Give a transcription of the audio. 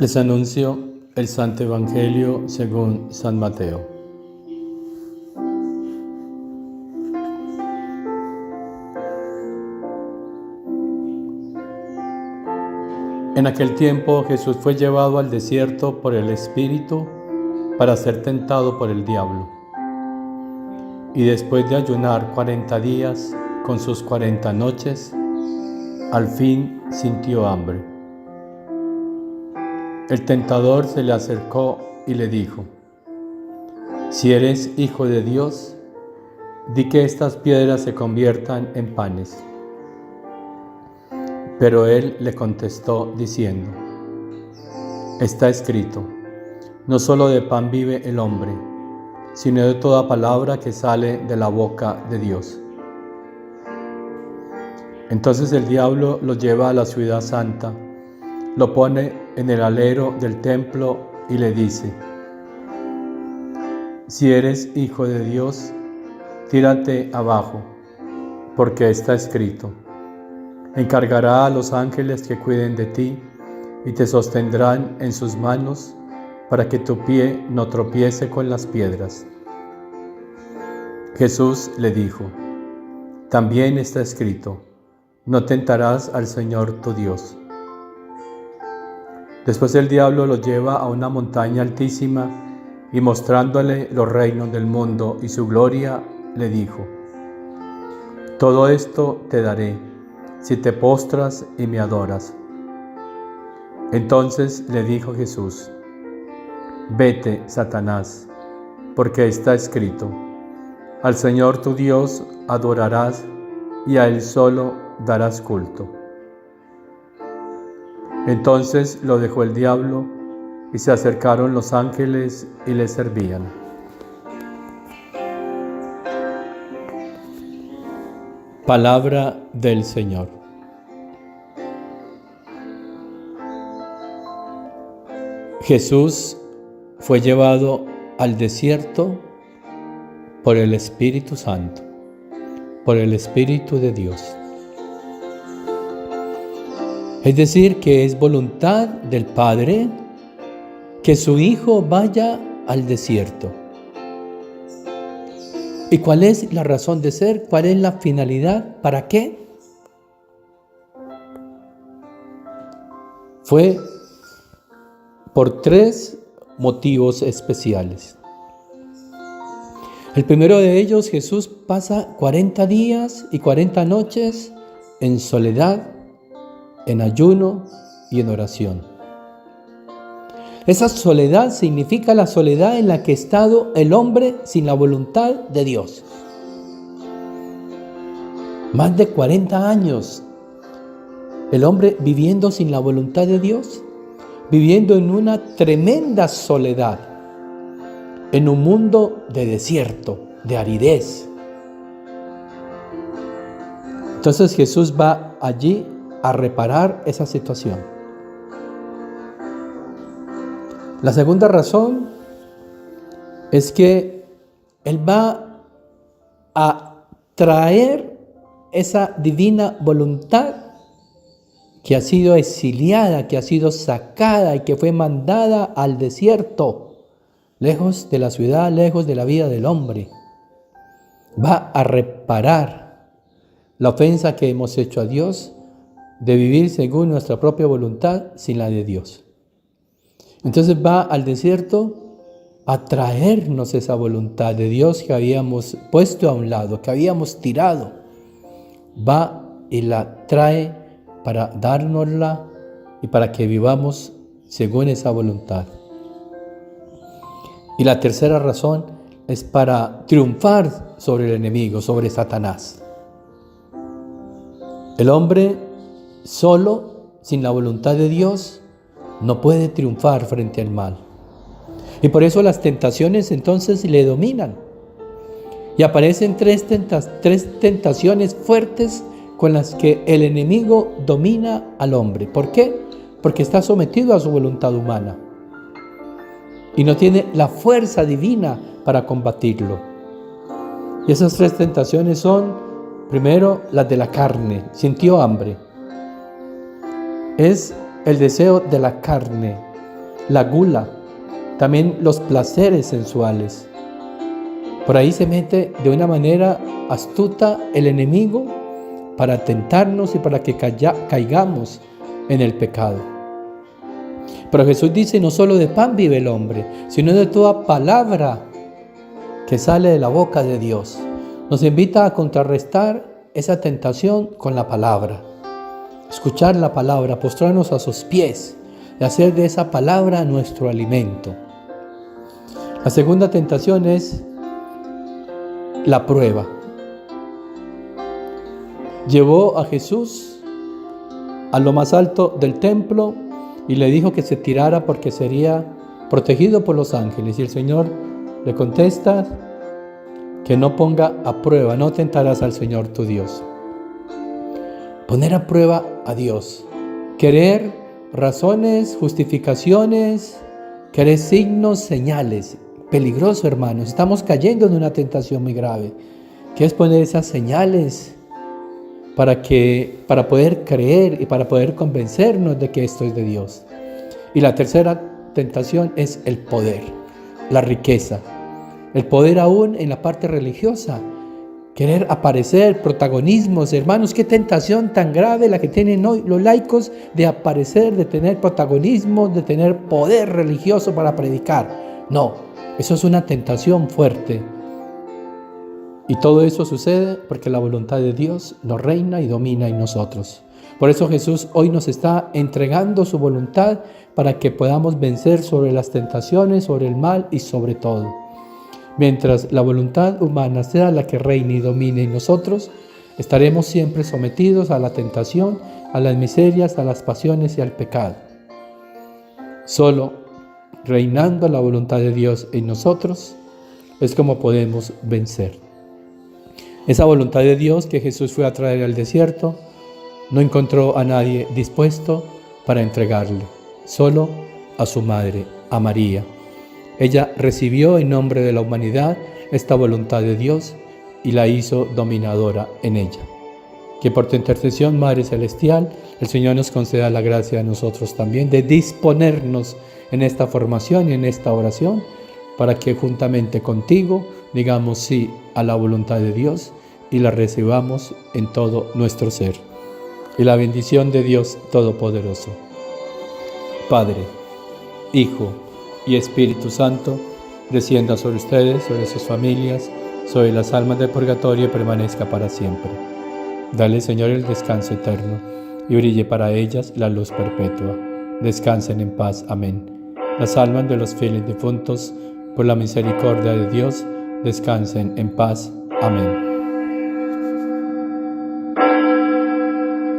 Les anuncio el Santo Evangelio según San Mateo. En aquel tiempo Jesús fue llevado al desierto por el Espíritu para ser tentado por el diablo. Y después de ayunar 40 días con sus 40 noches, al fin sintió hambre. El tentador se le acercó y le dijo: «Si eres hijo de Dios, di que estas piedras se conviertan en panes». Pero él le contestó diciendo: «Está escrito, no solo de pan vive el hombre, sino de toda palabra que sale de la boca de Dios». Entonces el diablo lo lleva a la ciudad santa, lo pone en el alero del templo y le dice: «Si eres hijo de Dios, tírate abajo, porque está escrito: encargará a los ángeles que cuiden de ti y te sostendrán en sus manos para que tu pie no tropiece con las piedras». Jesús le dijo: «También está escrito: no tentarás al Señor tu Dios». Después el diablo lo lleva a una montaña altísima y mostrándole los reinos del mundo y su gloria, le dijo: «Todo esto te daré si te postras y me adoras». Entonces le dijo Jesús: «Vete, Satanás, porque está escrito: al Señor tu Dios adorarás y a Él solo darás culto». Entonces lo dejó el diablo y se acercaron los ángeles y le servían. Palabra del Señor. Jesús fue llevado al desierto por el Espíritu Santo, por el Espíritu de Dios. Es decir, que es voluntad del Padre que su Hijo vaya al desierto. ¿Y cuál es la razón de ser? ¿Cuál es la finalidad? ¿Para qué? Fue por 3 motivos especiales. El primero de ellos, Jesús pasa 40 días y 40 noches en soledad, en ayuno y en oración. Esa soledad significa la soledad en la que ha estado el hombre sin la voluntad de Dios. Más de 40 años el hombre viviendo sin la voluntad de Dios, viviendo en una tremenda soledad, en un mundo de desierto, de aridez. Entonces Jesús va allí a reparar esa situación. La segunda razón es que Él va a traer esa divina voluntad que ha sido exiliada, que ha sido sacada y que fue mandada al desierto, lejos de la ciudad, lejos de la vida del hombre. Va a reparar la ofensa que hemos hecho a Dios de vivir según nuestra propia voluntad sin la de Dios. Entonces va al desierto a traernos esa voluntad de Dios que habíamos puesto a un lado, que habíamos tirado. Va y la trae para dárnosla y para que vivamos según esa voluntad. Y la tercera razón es para triunfar sobre el enemigo, sobre Satanás. El hombre solo, sin la voluntad de Dios, no puede triunfar frente al mal. Y por eso las tentaciones entonces le dominan. Y aparecen tres tentaciones fuertes con las que el enemigo domina al hombre. ¿Por qué? Porque está sometido a su voluntad humana y no tiene la fuerza divina para combatirlo. Y esas 3 tentaciones son, primero, las de la carne. Sintió hambre. Es el deseo de la carne, la gula, también los placeres sensuales. Por ahí se mete de una manera astuta el enemigo para tentarnos y para que caigamos en el pecado. Pero Jesús dice, no solo de pan vive el hombre, sino de toda palabra que sale de la boca de Dios. Nos invita a contrarrestar esa tentación con la palabra. Escuchar la palabra, postrarnos a sus pies y hacer de esa palabra nuestro alimento. La segunda tentación es la prueba. Llevó a Jesús a lo más alto del templo y le dijo que se tirara porque sería protegido por los ángeles. Y el Señor le contesta que no ponga a prueba, no tentarás al Señor tu Dios. Poner a prueba a Dios. Querer razones, justificaciones, querer signos, señales. Peligroso, hermanos. Estamos cayendo en una tentación muy grave, que es poner esas señales para poder creer y para poder convencernos de que esto es de Dios. Y la tercera tentación es el poder, la riqueza. El poder aún en la parte religiosa. Querer aparecer, protagonismos. Hermanos, qué tentación tan grave la que tienen hoy los laicos de aparecer, de tener protagonismo, de tener poder religioso para predicar. No, eso es una tentación fuerte. Y todo eso sucede porque la voluntad de Dios nos reina y domina en nosotros. Por eso Jesús hoy nos está entregando su voluntad para que podamos vencer sobre las tentaciones, sobre el mal y sobre todo. Mientras la voluntad humana sea la que reine y domine en nosotros, estaremos siempre sometidos a la tentación, a las miserias, a las pasiones y al pecado. Solo reinando la voluntad de Dios en nosotros es como podemos vencer. Esa voluntad de Dios que Jesús fue a traer al desierto, no encontró a nadie dispuesto para entregarle, solo a su madre, a María. Ella recibió en nombre de la humanidad esta voluntad de Dios y la hizo dominadora en ella. Que por tu intercesión, Madre Celestial, el Señor nos conceda la gracia a nosotros también de disponernos en esta formación y en esta oración para que juntamente contigo digamos sí a la voluntad de Dios y la recibamos en todo nuestro ser. Y la bendición de Dios Todopoderoso, Padre, Hijo y Espíritu Santo, descienda sobre ustedes, sobre sus familias, sobre las almas del purgatorio y permanezca para siempre. Dale, Señor, el descanso eterno y brille para ellas la luz perpetua. Descansen en paz. Amén. Las almas de los fieles difuntos, por la misericordia de Dios, descansen en paz. Amén.